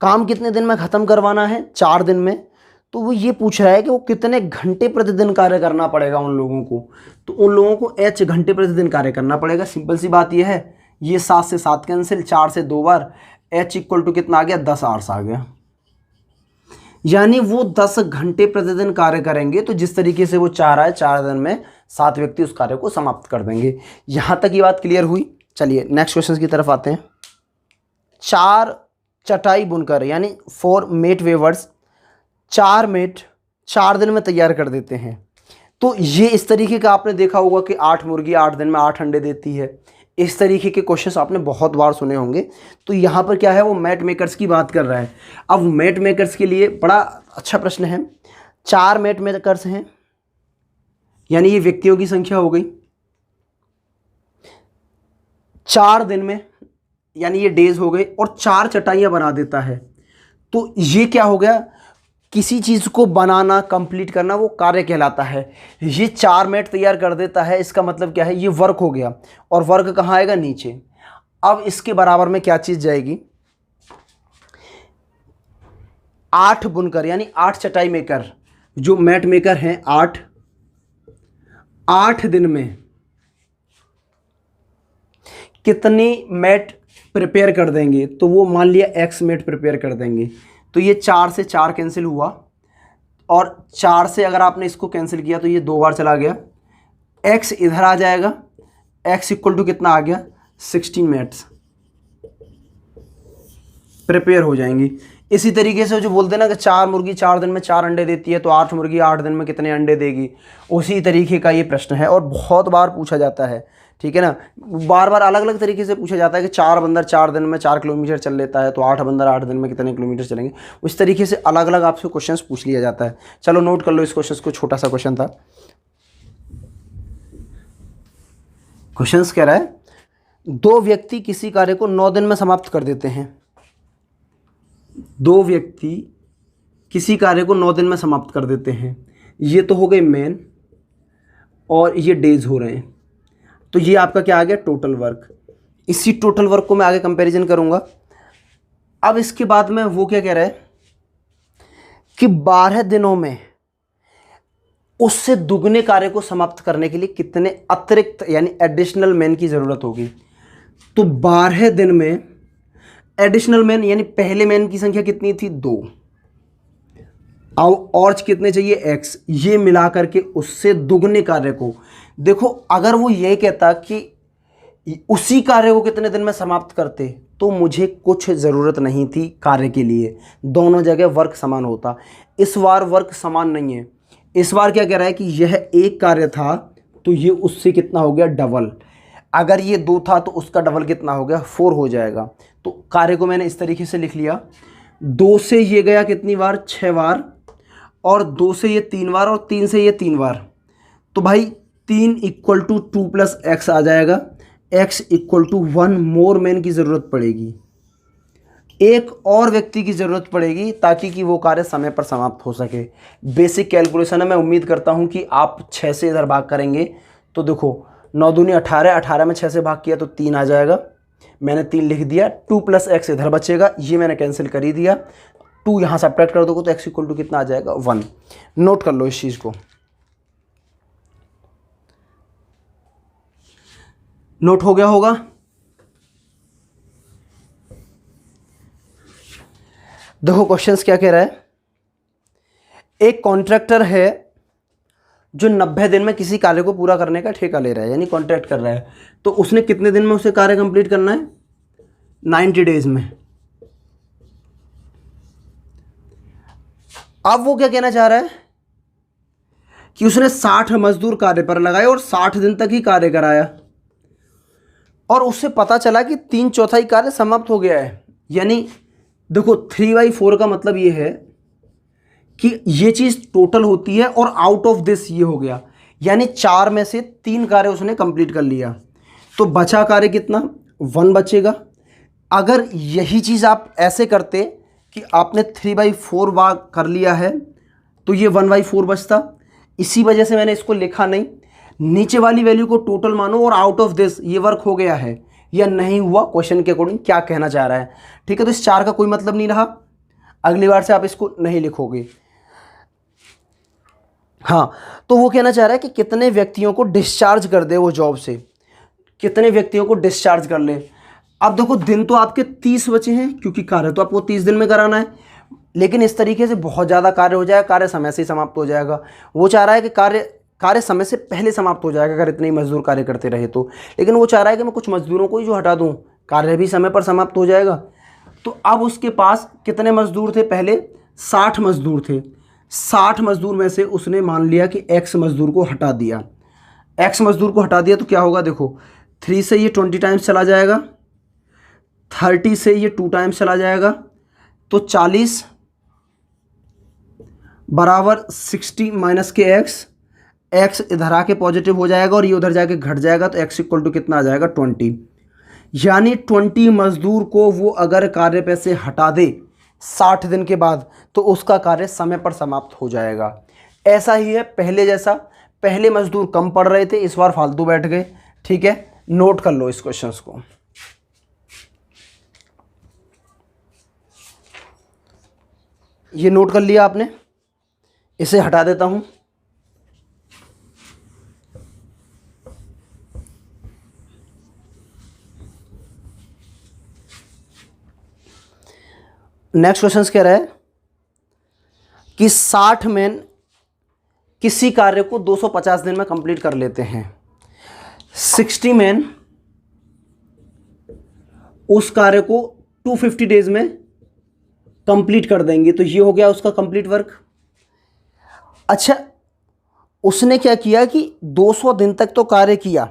काम कितने दिन में ख़त्म करवाना है, 4 दिन में। तो वो ये पूछ रहा है कि वो कितने घंटे प्रतिदिन कार्य करना पड़ेगा उन लोगों को। तो उन लोगों को h घंटे प्रतिदिन कार्य करना पड़ेगा। सिंपल सी बात ये है, ये 7 से 7 कैंसिल, 4 से 2 बार, h = कितना आ गया, 10 आवर्स आ गया। यानी वो 10 घंटे प्रतिदिन कार्य करेंगे। तो जिस तरीके से वो चाह रहा है 4 दिन में 7 व्यक्ति उस कार्य को समाप्त कर देंगे। यहाँ तक ये बात क्लियर हुई। चलिए नेक्स्ट क्वेश्चन की तरफ आते हैं। 4 चटाई बुनकर यानी 4 मेट वेवर्स 4 मेट 4 दिन में तैयार कर देते हैं। तो ये इस तरीके का आपने देखा होगा कि 8 मुर्गी 8 दिन में 8 अंडे देती है। इस तरीके के क्वेश्चंस आपने बहुत बार सुने होंगे। तो यहाँ पर क्या है, वो मैट मेकर्स की बात कर रहा है। अब मैट मेकर्स के लिए बड़ा अच्छा प्रश्न है। 4 मैट मेकर्स हैं, यानी ये व्यक्तियों की संख्या हो गई। 4 दिन में यानी ये डेज हो गए, और 4 चटाइयाँ बना देता है। तो ये क्या हो गया, किसी चीज़ को बनाना कंप्लीट करना वो कार्य कहलाता है। ये 4 मैट तैयार कर देता है, इसका मतलब क्या है, ये वर्क हो गया। और वर्क कहाँ आएगा, नीचे। अब इसके बराबर में क्या चीज़ जाएगी, 8 बुनकर यानी 8 चटाई मेकर, जो मैट मेकर हैं 8 दिन में कितनी मैट प्रिपेयर कर देंगे। तो वो मान लिया x मैट प्रिपेयर कर देंगे। तो ये 4 से 4 कैंसिल हुआ, और 4 से अगर आपने इसको कैंसिल किया तो ये 2 बार चला गया। x इधर आ जाएगा, x इक्वल टू कितना आ गया, 16 मैट्स प्रिपेयर हो जाएंगी। इसी तरीके से जो बोलते हैं ना कि 4 मुर्गी 4 दिन में 4 अंडे देती है, तो 8 मुर्गी 8 दिन में कितने अंडे देगी, उसी तरीके का ये प्रश्न है। और बहुत बार पूछा जाता है, ठीक है ना, बार बार अलग अलग तरीके से पूछा जाता है कि 4 बंदर 4 दिन में 4 किलोमीटर चल लेता है, तो 8 बंदर 8 दिन में कितने किलोमीटर चलेंगे। उस तरीके से अलग अलग आपसे क्वेश्चंस पूछ लिया जाता है। चलो नोट कर लो इस क्वेश्चन को, छोटा सा क्वेश्चन था। क्वेश्चंस कह रहा है 2 व्यक्ति किसी कार्य को 9 दिन में समाप्त कर देते हैं। 2 व्यक्ति किसी कार्य को 9 दिन में समाप्त कर देते हैं। ये तो हो गए मेन, और ये डेज हो रहे हैं। तो ये आपका क्या आ गया, टोटल वर्क। इसी टोटल वर्क को मैं आगे कंपैरिजन करूंगा। अब इसके बाद में वो क्या कह रहा है कि 12 दिनों में उससे दुगने कार्य को समाप्त करने के लिए कितने अतिरिक्त यानी एडिशनल मैन की ज़रूरत होगी। तो 12 दिन में एडिशनल मैन यानी पहले मैन की संख्या कितनी थी, 2, और कितने चाहिए, x। ये मिला करके उससे दुगने कार्य को, देखो अगर वो ये कहता कि उसी कार्य को कितने दिन में समाप्त करते, तो मुझे कुछ ज़रूरत नहीं थी कार्य के लिए, दोनों जगह वर्क समान होता। इस बार वर्क समान नहीं है। इस बार क्या कह रहा है कि यह एक कार्य था, तो ये उससे कितना हो गया, डबल। अगर ये 2 था तो उसका डबल कितना हो गया, 4 हो जाएगा। तो कार्य को मैंने इस तरीके से लिख लिया। 2 से ये गया कितनी बार, 6 बार, और 2 से ये 3 बार, और 3 से ये 3 बार। तो भाई 3 इक्वल टू 2 प्लस एक्स आ जाएगा। x equal to 1 more man की ज़रूरत पड़ेगी, एक और व्यक्ति की ज़रूरत पड़ेगी, ताकि कि वो कार्य समय पर समाप्त हो सके। बेसिक कैलकुलेशन है। मैं उम्मीद करता हूँ कि आप 6 से इधर भाग करेंगे। तो देखो 9 दूनी 18, 18 में 6 से भाग किया तो 3 आ जाएगा। मैंने 3 लिख दिया। 2 प्लस एक्स इधर बचेगा, ये मैंने कैंसिल कर ही दिया। 2 यहाँ सब्ट्रैक्ट कर दोगे तो x इक्वल टू कितना आ जाएगा, 1। नोट कर लो इस चीज़ को, नोट हो गया होगा। देखो क्वेश्चंस क्या कह रहा है। एक कॉन्ट्रैक्टर है जो 90 दिन में किसी कार्य को पूरा करने का ठेका ले रहा है, यानी कॉन्ट्रैक्ट कर रहा है। तो उसने कितने दिन में उसे कार्य कंप्लीट करना है, 90 डेज में। अब वो क्या कहना चाह रहा है कि उसने 60 मजदूर कार्य पर लगाए और 60 दिन तक ही कार्य कराया, और उससे पता चला कि 3/4 कार्य समाप्त हो गया है। यानी देखो 3/4 का मतलब ये है कि ये चीज़ टोटल होती है, और आउट ऑफ दिस ये हो गया, यानी 4 में से 3 कार्य उसने कंप्लीट कर लिया। तो बचा कार्य कितना, 1 बचेगा। अगर यही चीज़ आप ऐसे करते कि आपने 3/4 बार कर लिया है, तो ये 1/4 बचता। इसी वजह से मैंने इसको लिखा नहीं। नीचे वाली वैल्यू को टोटल मानो, और आउट ऑफ दिस ये वर्क हो गया है या नहीं हुआ, क्वेश्चन के अकॉर्डिंग क्या कहना चाह रहा है। ठीक है, तो इस 4 का कोई मतलब नहीं रहा। अगली बार से आप इसको नहीं लिखोगे। हाँ, तो वो कहना चाह रहा है कि कितने व्यक्तियों को डिस्चार्ज कर दे वो जॉब से, कितने व्यक्तियों को डिस्चार्ज कर ले। अब देखो दिन तो आपके 30 बचे हैं, क्योंकि कार्य तो आपको 30 दिन में कराना है। लेकिन इस तरीके से बहुत ज़्यादा कार्य हो जाएगा, कार्य समय से ही समाप्त हो जाएगा। वो चाह रहा है कि कार्य समय से पहले समाप्त हो जाएगा अगर इतने ही मजदूर कार्य करते रहे तो, लेकिन वो चाह रहा है कि मैं कुछ मजदूरों को ही जो हटा दूँ, कार्य भी समय पर समाप्त हो जाएगा। तो अब उसके पास कितने मजदूर थे, पहले 60 मजदूर थे। 60 मजदूर में से उसने मान लिया कि x मजदूर को हटा दिया। x मजदूर को हटा दिया तो क्या होगा, देखो 3 से ये 20 टाइम्स चला जाएगा, 30 से ये 2 टाइम्स चला जाएगा, तो 40 बराबर 60 माइनस के x इधर आके पॉजिटिव हो जाएगा और ये उधर जाके घट जाएगा, तो x इक्वल टू कितना आ जाएगा 20। यानी 20 मजदूर को वो अगर कार्य पे से हटा दे 60 दिन के बाद तो उसका कार्य समय पर समाप्त हो जाएगा। ऐसा ही है पहले जैसा, पहले मजदूर कम पड़ रहे थे, इस बार फालतू बैठ गए। ठीक है, नोट कर लो इस क्वेश्चन को। ये नोट कर लिया आपने, इसे हटा देता हूं। नेक्स्ट क्वेश्चन कह रहा है कि 60 मैन किसी कार्य को 250 दिन में कंप्लीट कर लेते हैं, 60 मैन उस कार्य को 250 डेज में कंप्लीट कर देंगे। तो ये हो गया उसका कंप्लीट वर्क। अच्छा, उसने क्या किया कि 200 दिन तक तो कार्य किया,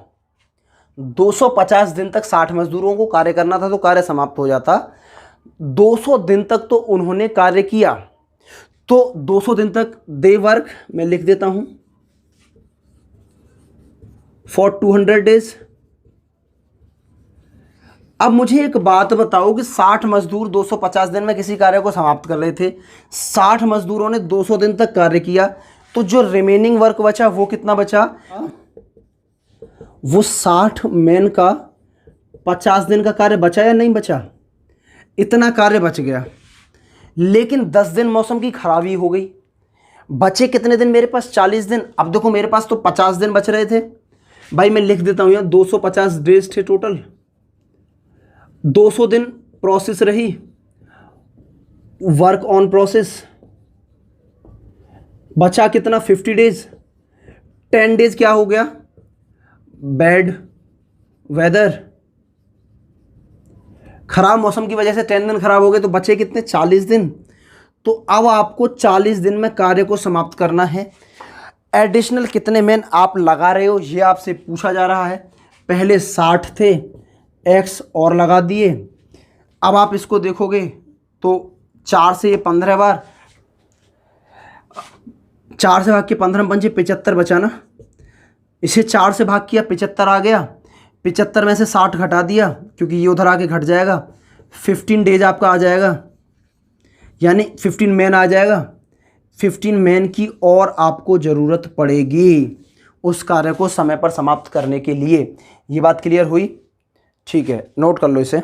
250 दिन तक 60 मजदूरों को कार्य करना था तो कार्य समाप्त हो जाता। 200 दिन तक तो उन्होंने कार्य किया, तो 200 दिन तक दे वर्क मैं लिख देता हूं फॉर 200 डेज। अब मुझे एक बात बताओ कि 60 मजदूर 250 दिन में किसी कार्य को समाप्त कर रहे थे, 60 मजदूरों ने 200 दिन तक कार्य किया, तो जो रिमेनिंग वर्क बचा वो कितना बचा, वो 60 मैन का 50 दिन का कार्य बचा या नहीं बचा, इतना कार्य बच गया। लेकिन 10 दिन मौसम की खराबी हो गई, बचे कितने दिन मेरे पास, 40 दिन। अब देखो मेरे पास तो 50 दिन बच रहे थे, भाई मैं लिख देता हूं यहाँ 250 डेज थे टोटल, 200 दिन प्रोसेस रही, वर्क ऑन प्रोसेस, बचा कितना 50 डेज। 10 डेज क्या हो गया, बैड वेदर, खराब मौसम की वजह से 10 दिन खराब हो गए, तो बचे कितने 40 दिन। तो अब आपको 40 दिन में कार्य को समाप्त करना है। एडिशनल कितने मैन आप लगा रहे हो ये आपसे पूछा जा रहा है। पहले 60 थे, x और लगा दिए। अब आप इसको देखोगे तो 4 से ये 15 बार, 4 से भाग के 15 पंचे 75 बचा ना, इसे 4 से भाग किया 75 आ गया, 75 में से 60 घटा दिया क्योंकि ये उधर आके घट जाएगा, 15 डेज आपका आ जाएगा, यानी 15 मैन आ जाएगा। 15 मैन की और आपको ज़रूरत पड़ेगी उस कार्य को समय पर समाप्त करने के लिए। ये बात क्लियर हुई? ठीक है, नोट कर लो इसे।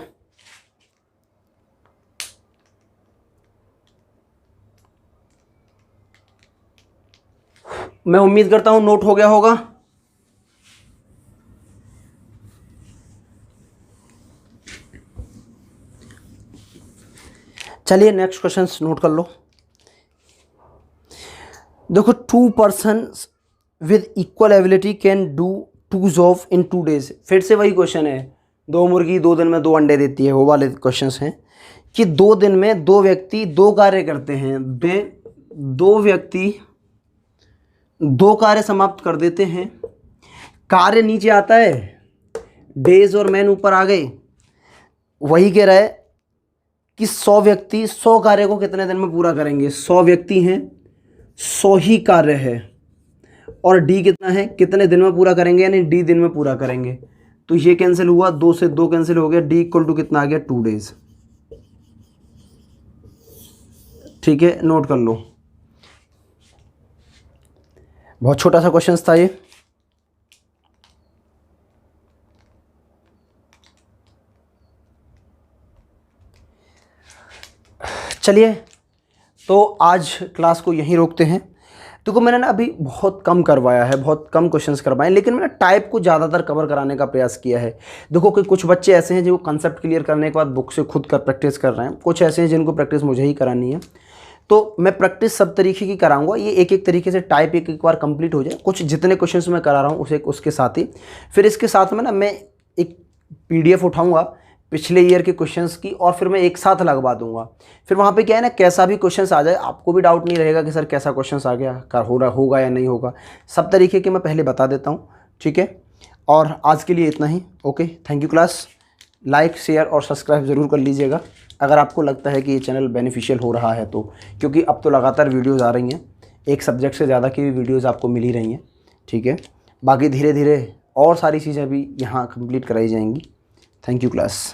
मैं उम्मीद करता हूं नोट हो गया होगा। चलिए नेक्स्ट क्वेश्चन नोट कर लो। देखो 2 persons with equal ability can do 2 job in 2 days. फिर से वही क्वेश्चन है, 2 मुर्गी 2 दिन में 2 अंडे देती है, वो वाले क्वेश्चंस हैं कि 2 दिन में 2 व्यक्ति 2 कार्य करते हैं, 2 व्यक्ति 2 कार्य समाप्त कर देते हैं। कार्य नीचे आता है, डेज और मैन ऊपर आ गए। वही कह रहा है कि 100 व्यक्ति 100 कार्य को कितने दिन में पूरा करेंगे। 100 व्यक्ति हैं, 100 ही कार्य है, और डी कितना है, कितने दिन में पूरा करेंगे, यानी डी दिन में पूरा करेंगे। तो ये कैंसिल हुआ, 2 से 2 कैंसिल हो गया, डी इक्वल टू कितना आ गया 2 डेज। ठीक है, नोट कर लो। बहुत छोटा सा क्वेश्चन था ये। चलिए तो आज क्लास को यहीं रोकते हैं। देखो मैंने ना अभी बहुत कम करवाया है, बहुत कम क्वेश्चंस करवाए, लेकिन मैंने टाइप को ज़्यादातर कवर कराने का प्रयास किया है। देखो कि कुछ बच्चे ऐसे हैं जो कंसेप्ट क्लियर करने के बाद बुक से खुद कर प्रैक्टिस कर रहे हैं, कुछ ऐसे हैं जिनको प्रैक्टिस मुझे ही करानी है। तो मैं प्रैक्टिस सब तरीके की कराऊंगा, ये एक एक तरीके से टाइप एक एक बार कंप्लीट हो जाए, कुछ जितने क्वेश्चंस मैं करा रहा हूँ उसे उसके साथ ही फिर इसके साथ में ना मैं एक PDF उठाऊंगा पिछले ईयर के क्वेश्चंस की और फिर मैं एक साथ लगवा दूंगा। फिर वहाँ पे क्या है ना, कैसा भी क्वेश्चंस आ जाए आपको भी डाउट नहीं रहेगा कि सर कैसा क्वेश्चंस आ गया, हो रहा होगा या नहीं होगा, सब तरीके के मैं पहले बता देता हूँ, ठीक है। और आज के लिए इतना ही। Okay, thank you class. Like share और सब्सक्राइब ज़रूर कर लीजिएगा अगर आपको लगता है कि ये चैनल बेनिफिशियल हो रहा है तो, क्योंकि अब तो लगातार वीडियोज़ आ रही हैं, एक सब्जेक्ट से ज़्यादा की भी वीडियोज़ आपको मिल ही रही हैं, ठीक है। बाकी धीरे धीरे और सारी चीज़ें भी यहाँ कंप्लीट कराई जाएंगी। Thank you class.